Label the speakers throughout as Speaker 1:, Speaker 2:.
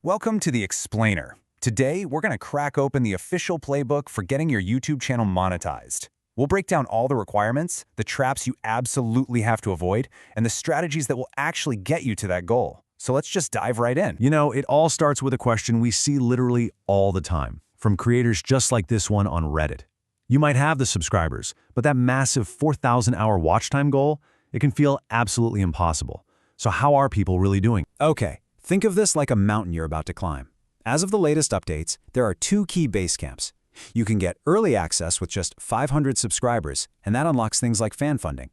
Speaker 1: Welcome to the Explainer. Today, we're going to crack open the official playbook for getting your YouTube channel monetized. We'll break down all the requirements, the traps you absolutely have to avoid, and the strategies that will actually get you to that goal. So let's just dive right in.
Speaker 2: You know, it all starts with a question we see literally all the time, from creators just like this one on Reddit. You might have the subscribers, but that massive 4,000-hour watch time goal, it can feel absolutely impossible. So how are people really doing?
Speaker 3: Okay, think of this like a mountain you're about to climb. As of the latest updates, there are two key base camps. You can get early access with just 500 subscribers, and that unlocks things like fan funding.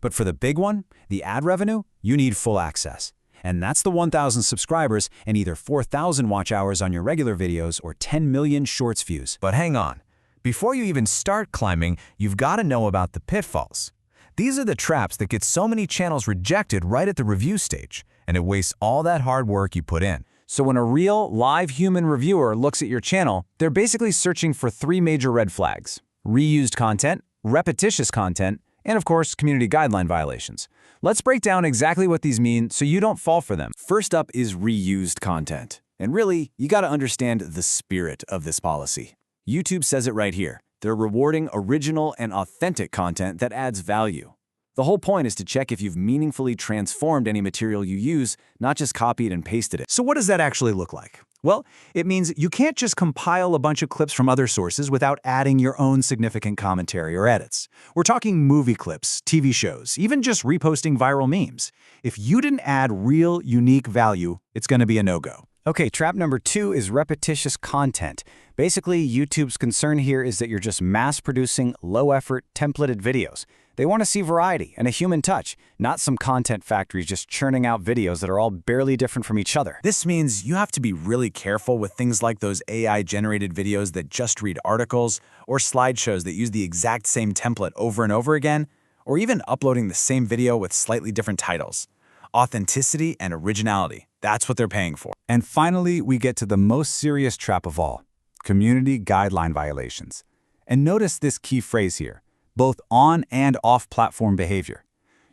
Speaker 3: But for the big one, the ad revenue, you need full access. And that's the 1,000 subscribers and either 4,000 watch hours on your regular videos or 10 million shorts views.
Speaker 1: But hang on. Before you even start climbing, you've got to know about the pitfalls. These are the traps that get so many channels rejected right at the review stage, and it wastes all that hard work you put in.
Speaker 3: So when a real, live human reviewer looks at your channel, they're basically searching for three major red flags: reused content, repetitious content, and of course, community guideline violations. Let's break down exactly what these mean so you don't fall for them. First up is reused content. And really, you gotta understand the spirit of this policy. YouTube says it right here. They're rewarding original and authentic content that adds value. The whole point is to check if you've meaningfully transformed any material you use, not just copied and pasted it.
Speaker 1: So what does that actually look like? Well, it means you can't just compile a bunch of clips from other sources without adding your own significant commentary or edits. We're talking movie clips, TV shows, even just reposting viral memes. If you didn't add real, unique value, it's going to be a no-go.
Speaker 3: Okay, trap number 2 is repetitious content. Basically, YouTube's concern here is that you're just mass-producing, low-effort, templated videos. They want to see variety and a human touch, not some content factories just churning out videos that are all barely different from each other.
Speaker 1: This means you have to be really careful with things like those AI-generated videos that just read articles, or slideshows that use the exact same template over and over again, or even uploading the same video with slightly different titles. Authenticity and originality, that's what they're paying for.
Speaker 3: And finally, we get to the most serious trap of all: community guideline violations. And notice this key phrase here: both on and off-platform behavior.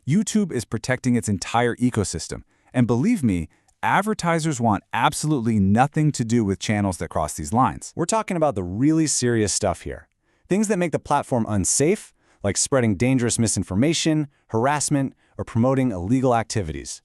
Speaker 3: YouTube is protecting its entire ecosystem, and believe me, advertisers want absolutely nothing to do with channels that cross these lines. We're talking about the really serious stuff here. Things that make the platform unsafe, like spreading dangerous misinformation, harassment, or promoting illegal activities.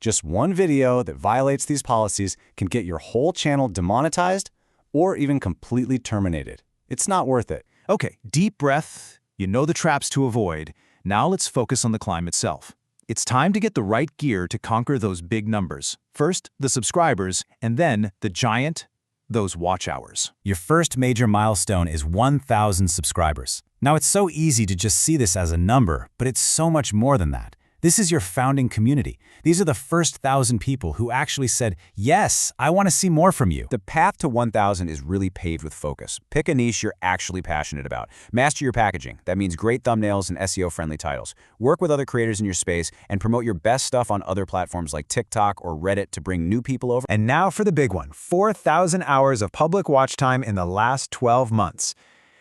Speaker 3: Just one video that violates these policies can get your whole channel demonetized or even completely terminated. It's not worth it.
Speaker 1: Okay, deep breath. You know the traps to avoid. Now let's focus on the climb itself. It's time to get the right gear to conquer those big numbers. First, the subscribers, and then the giant, those watch hours.
Speaker 3: Your first major milestone is 1,000 subscribers. Now, it's so easy to just see this as a number, but it's so much more than that. This is your founding community. These are the first 1,000 people who actually said, yes, I want to see more from you. The path to 1,000 is really paved with focus. Pick a niche you're actually passionate about. Master your packaging. That means great thumbnails and SEO-friendly titles. Work with other creators in your space and promote your best stuff on other platforms like TikTok or Reddit to bring new people over.
Speaker 1: And now for the big one: 4,000 hours of public watch time in the last 12 months.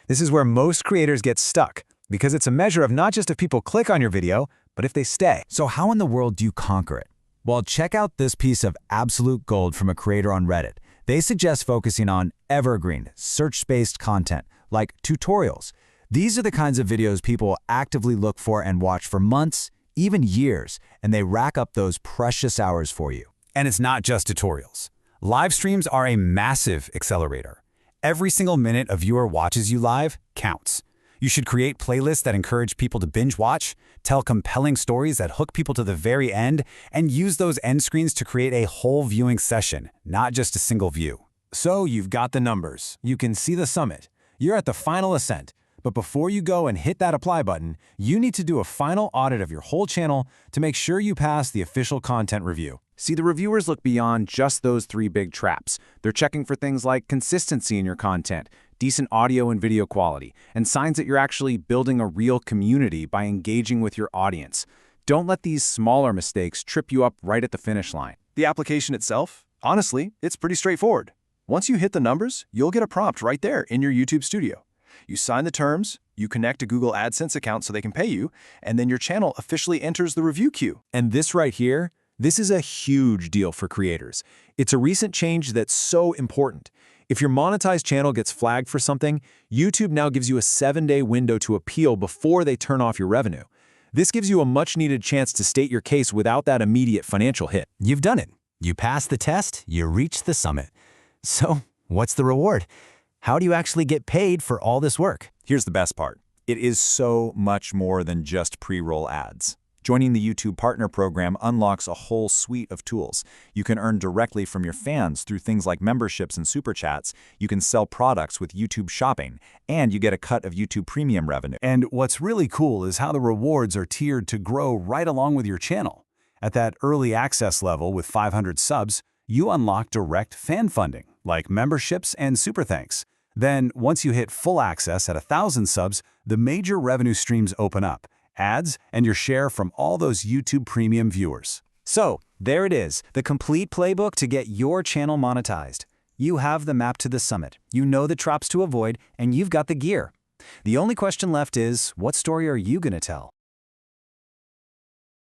Speaker 1: This is where most creators get stuck, because it's a measure of not just if people click on your video, but if they stay.
Speaker 3: So how in the world do you conquer it? Well, check out this piece of absolute gold from a creator on Reddit. They suggest focusing on evergreen, search-based content, like tutorials. These are the kinds of videos people actively look for and watch for months, even years, and they rack up those precious hours for you.
Speaker 1: And it's not just tutorials. Live streams are a massive accelerator. Every single minute a viewer watches you live counts. You should create playlists that encourage people to binge watch, tell compelling stories that hook people to the very end, and use those end screens to create a whole viewing session, not just a single view. So you've got the numbers. You can see the summit. You're at the final ascent. But before you go and hit that apply button, you need to do a final audit of your whole channel to make sure you pass the official content review.
Speaker 3: See, the reviewers look beyond just those three big traps. They're checking for things like consistency in your content, decent audio and video quality, and signs that you're actually building a real community by engaging with your audience. Don't let these smaller mistakes trip you up right at the finish line.
Speaker 4: The application itself, honestly, it's pretty straightforward. Once you hit the numbers, you'll get a prompt right there in your YouTube studio. You sign the terms, you connect a Google AdSense account so they can pay you, and then your channel officially enters the review queue.
Speaker 3: And this right here,
Speaker 4: This is a huge deal for creators. It's a recent change that's so important. If your monetized channel gets flagged for something, YouTube now gives you a 7-day window to appeal before they turn off your revenue. This gives you a much-needed chance to state your case without that immediate financial hit.
Speaker 5: You've done it. You passed the test, you reached the summit. So, what's the reward? How do you actually get paid for all this work?
Speaker 3: Here's the best part. It is so much more than just pre-roll ads. Joining the YouTube Partner Program unlocks a whole suite of tools. You can earn directly from your fans through things like memberships and super chats. You can sell products with YouTube Shopping, and you get a cut of YouTube Premium revenue.
Speaker 1: And what's really cool is how the rewards are tiered to grow right along with your channel. At that early access level with 500 subs, you unlock direct fan funding, like memberships and super thanks. Then, once you hit full access at 1,000 subs, the major revenue streams open up. Ads, and your share from all those YouTube Premium viewers.
Speaker 3: So, there it is, the complete playbook to get your channel monetized. You have the map to the summit, you know the traps to avoid, and you've got the gear. The only question left is, what story are you going to tell?